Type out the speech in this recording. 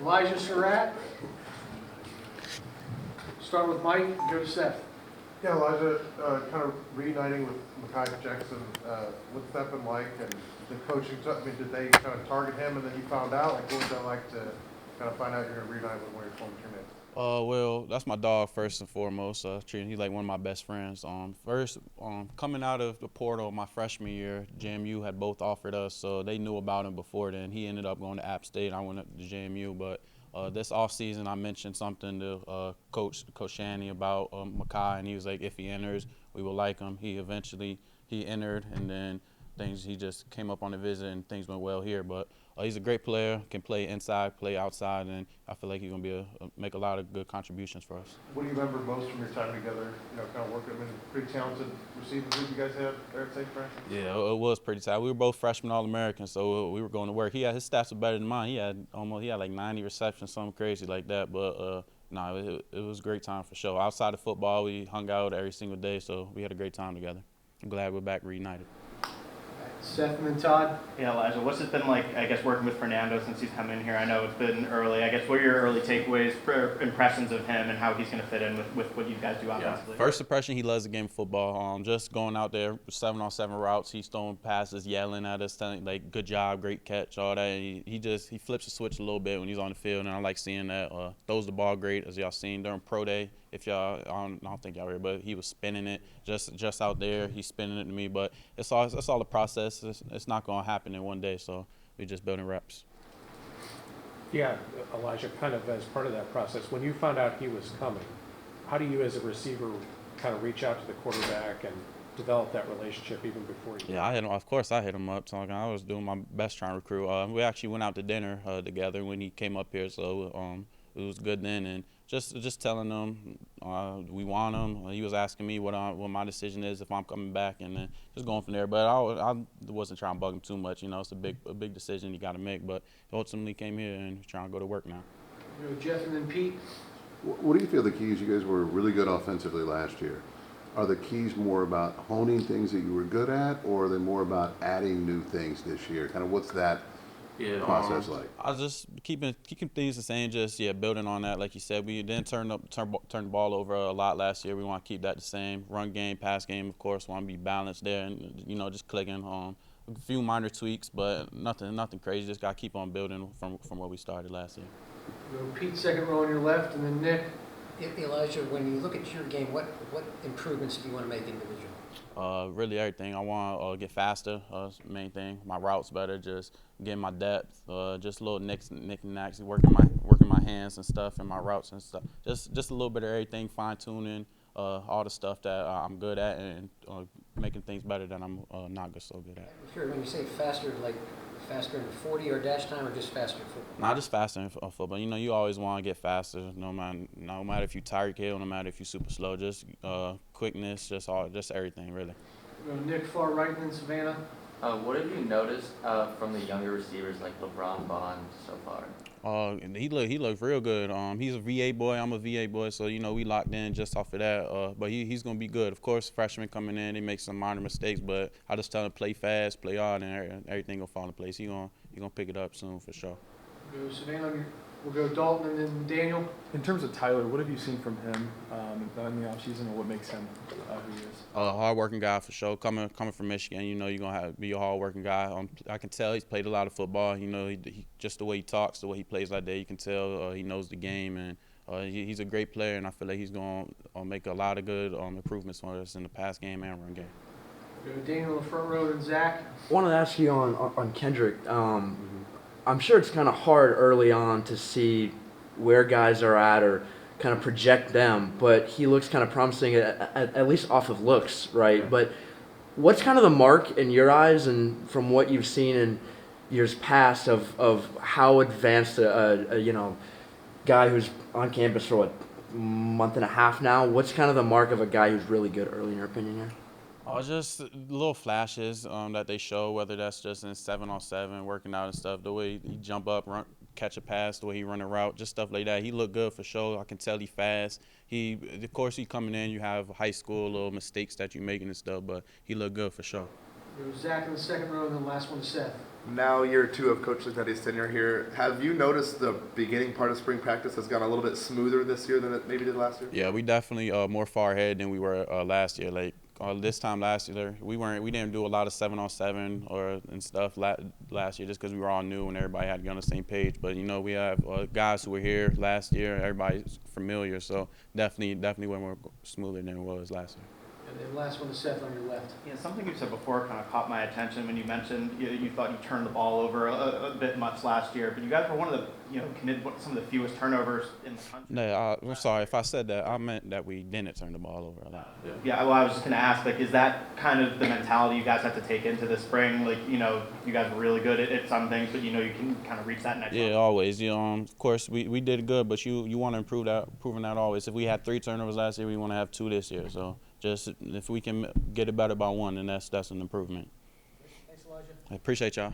Elijah Sarratt. Start with Mike and go to Seth. Yeah, Elijah, kind of reuniting with Mekhi Jackson, what's that been like? And the coaching, I mean, did they kind of target him and then you found out? Like, what was that like to kind of find out you're going to reunite with one of your former teammates? Well, that's my dog first and foremost. Treating he's like one of my best friends. First, coming out of the portal my freshman year, JMU had both offered us, so they knew about him before then. He ended up going to App State. I went up to JMU, but this offseason I mentioned something to Coach Shanny about Mekhi, and he was like, if he enters, we will like him. He entered, and then he just came up on a visit, and things went well here. But he's a great player, can play inside, play outside, and I feel like he's going to make a lot of good contributions for us. What do you remember most from your time together, kind of working? I mean, pretty talented receiving group you guys had there at St. Francis? Yeah, it was pretty tight. We were both freshman All-Americans, so we were going to work. His stats were better than mine. He had like 90 receptions, something crazy like that. But no, it was a great time for sure. Outside of football, we hung out every single day, so we had a great time together. I'm glad we're back reunited. Seth and then Todd. Yeah, Elijah, what's it been like, I guess, working with Fernando since he's come in here? I know it's been early. I guess, what are your early takeaways, impressions of him and how he's going to fit in with what you guys do offensively? First impression, he loves the game of football. Just going out there, 7-on-7 routes, he's throwing passes, yelling at us, telling, like, good job, great catch, all that. And he flips the switch a little bit when he's on the field, and I like seeing that. Throws the ball great, as y'all seen during Pro Day. If y'all, I don't think y'all heard, but he was spinning it just out there. He's spinning it to me, but it's all a process. It's not going to happen in one day, so we're just building reps. Yeah, Elijah, kind of as part of that process, when you found out he was coming, how do you as a receiver kind of reach out to the quarterback and develop that relationship even before you? Yeah, of course I hit him up. Talking, I was doing my best trying to recruit. We actually went out to dinner together when he came up here, so it was good then. And just telling him we want him. He was asking me what my decision is if I'm coming back, and then just going from there. But I wasn't trying to bug him too much. It's a big decision you got to make. But he ultimately came here and he's trying to go to work now. Jeff and then Pete. What do you feel the keys? You guys were really good offensively last year. Are the keys more about honing things that you were good at, or are they more about adding new things this year? Kind of what's that process like? I was just keeping things the same, just building on that. Like you said, we didn't turn the ball over a lot last year. We want to keep that the same. Run game, pass game, of course, want to be balanced there, and just clicking on a few minor tweaks, but nothing crazy. Just got to keep on building from where we started last year. Pete, second row on your left, and then Nick. Elijah, when you look at your game, what improvements do you want to make individually? Really everything. I want to get faster. Main thing. My routes better. Just getting my depth. Just little nicks and knacks. Working my hands and stuff and my routes and stuff. Just a little bit of everything. Fine tuning. All the stuff that I'm good at, and making things better that I'm not so good at. Sure. When you say faster, like faster in 40 or dash time, or just faster in football? Not just faster in football. You always want to get faster. No matter if you Tyreek Hill, no matter if you're super slow. Just quickness, just everything really. Nick, far right, and then Savannah. What have you noticed from the younger receivers like LeBron Bond so far? He looked real good. He's a VA boy. I'm a VA boy, so we locked in just off of that. But he's gonna be good. Of course, freshman coming in, he makes some minor mistakes, but I just tell him play fast, play hard, and everything gonna fall in place. He gonna pick it up soon for sure. Savannah, we'll go Dalton and then Daniel. In terms of Tyler, what have you seen from him in the offseason, or what makes him who he is? A hard-working guy for sure. Coming from Michigan, you're gonna have to be a hard-working guy. I can tell he's played a lot of football. He just the way he talks, the way he plays like that, you can tell he knows the game, and he's a great player. And I feel like he's gonna make a lot of good improvements for us in the pass game and run game. Daniel in the front row and Zach. I wanted to ask you on Kendrick. I'm sure it's kind of hard early on to see where guys are at or kind of project them, but he looks kind of promising at least off of looks, right? Yeah. But what's kind of the mark in your eyes and from what you've seen in years past of how advanced a guy who's on campus for what, month and a half now? What's kind of the mark of a guy who's really good early in your opinion here? Just little flashes that they show, whether that's just in 7-on-7, working out and stuff, the way he jump up, run, catch a pass, the way he run a route, just stuff like that. He looked good for sure. I can tell he fast. Of course, he coming in, you have high school little mistakes that you're making and stuff, but he looked good for sure. It was Zach in the second row, and then the last one to Seth. Now year 2 of Coach Litteti's tenure here. Have you noticed the beginning part of spring practice has gone a little bit smoother this year than it maybe did last year? Yeah, we definitely more far ahead than we were last year. Like this time last year, we didn't do a lot of 7-on-7 and stuff last year just because we were all new and everybody had to get on the same page. But you know, we have guys who were here last year. Everybody's familiar, so definitely went more smoother than it was last year. And then last one to Seth on your left. Yeah, something you said before kind of caught my attention when you mentioned you thought you turned the ball over a bit much last year, but you guys were one of the committed some of the fewest turnovers in the country. No, I'm sorry if I said that. I meant that we didn't turn the ball over a lot. Yeah, well, I was just going to ask, like, is that kind of the mentality you guys have to take into the spring? Like, you guys were really good at some things, but you can kind of reach that next level. Yeah, always. Of course, we did good, but you want to improving that always. If we had 3 turnovers last year, we want to have 2 this year. So just if we can get it better by 1, then that's an improvement. Thanks, Elijah. I appreciate y'all.